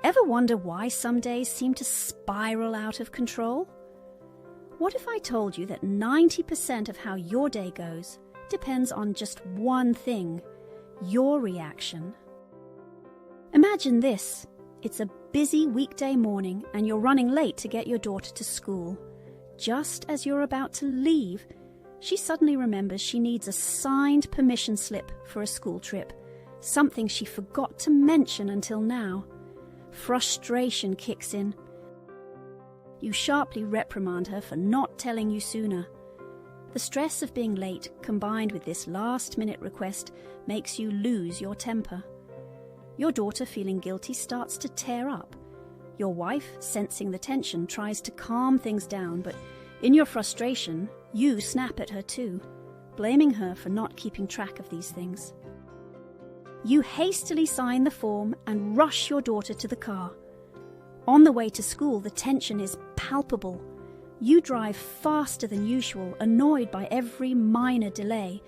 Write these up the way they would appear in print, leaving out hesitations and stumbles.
Ever wonder why some days seem to spiral out of control? What if I told you that 90% of how your day goes depends on just one thing, your reaction? Imagine this. It's a busy weekday morning and you're running late to get your daughter to school. Just as you're about to leave, she suddenly remembers she needs a signed permission slip for a school trip, something she forgot to mention until now. Frustration kicks in. You sharply reprimand her for not telling you sooner. The stress of being late, combined with this last-minute request, makes you lose your temper. Your daughter, feeling guilty, starts to tear up. Your wife, sensing the tension, tries to calm things down, but in your frustration, you snap at her too, blaming her for not keeping track of these things. You hastily sign the form and rush your daughter to the car. On the way to school, the tension is palpable. You drive faster than usual, annoyed by every minor delay,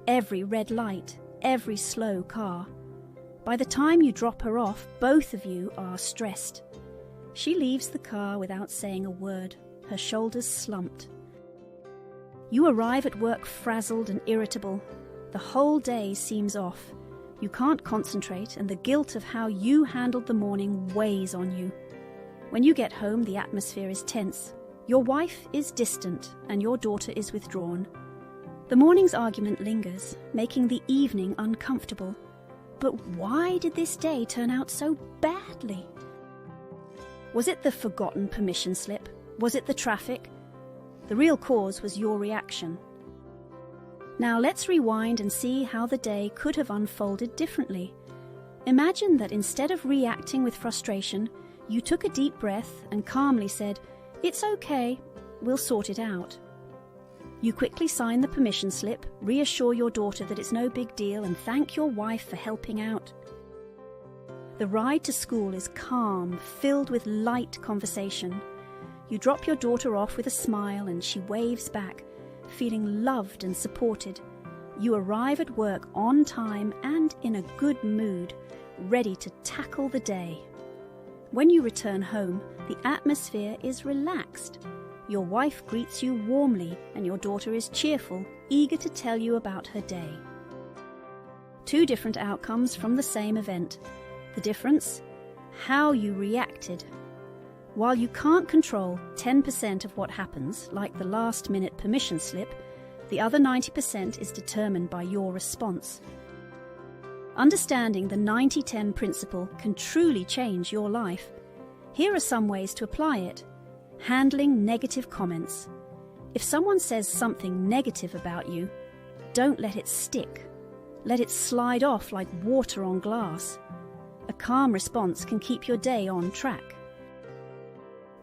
every red light, every slow car. By the time you drop her off, both of you are stressed. She leaves the car without saying a word, her shoulders slumped. You arrive at work frazzled and irritable. The whole day seems off. You can't concentrate, and the guilt of how you handled the morning weighs on you. When you get home, the atmosphere is tense. Your wife is distant, and your daughter is withdrawn. The morning's argument lingers, making the evening uncomfortable. But why did this day turn out so badly? Was it the forgotten permission slip? Was it the traffic? The real cause was your reaction. Now let's rewind and see how the day could have unfolded differently. Imagine that instead of reacting with frustration, you took a deep breath and calmly said, "It's okay, we'll sort it out." You quickly sign the permission slip, reassure your daughter that it's no big deal, and thank your wife for helping out. The ride to school is calm, filled with light conversation. You drop your daughter off with a smile and she waves back, feeling loved and supported. You arrive at work on time and in a good mood, ready to tackle the day. When you return home, the atmosphere is relaxed. Your wife greets you warmly and your daughter is cheerful, eager to tell you about her day. Two different outcomes from the same event. The difference? How you reacted. While you can't control 10% of what happens, like the last-minute permission slip, the other 90% is determined by your response. Understanding the 90-10 principle can truly change your life. Here are some ways to apply it. Handling negative comments. If someone says something negative about you, don't let it stick. Let it slide off like water on glass. A calm response can keep your day on track.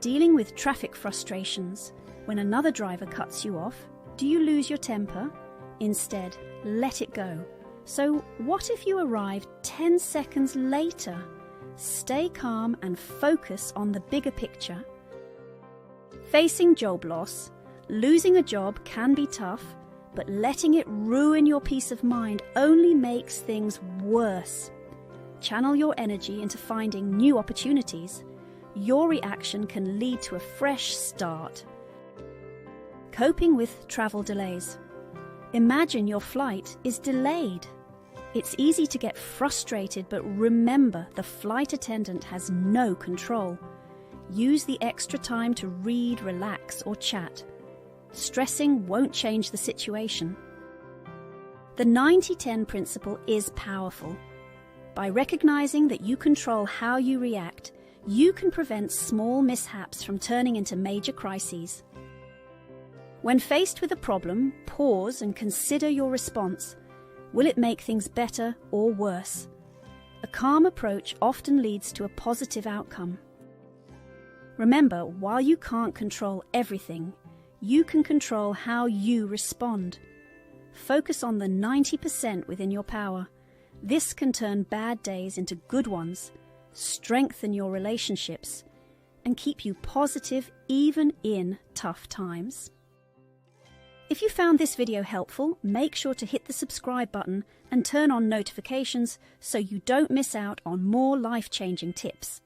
Dealing with traffic frustrations. When another driver cuts you off, do you lose your temper? Instead, let it go. So what if you arrived 10 seconds later? Stay calm and focus on the bigger picture. Facing job loss. Losing a job can be tough, but letting it ruin your peace of mind only makes things worse. Channel your energy into finding new opportunities. Your reaction can lead to a fresh start. Coping with travel delays. Imagine your flight is delayed. It's easy to get frustrated, but remember, the flight attendant has no control. Use the extra time to read, relax, or chat. Stressing won't change the situation. The 90-10 principle is powerful. By recognizing that you control how you react, you can prevent small mishaps from turning into major crises. When faced with a problem, pause and consider your response. Will it make things better or worse? A calm approach often leads to a positive outcome. Remember, while you can't control everything, you can control how you respond. Focus on the 90% within your power. This can turn bad days into good ones, strengthen your relationships, and keep you positive even in tough times. If you found this video helpful, make sure to hit the subscribe button and turn on notifications so you don't miss out on more life-changing tips.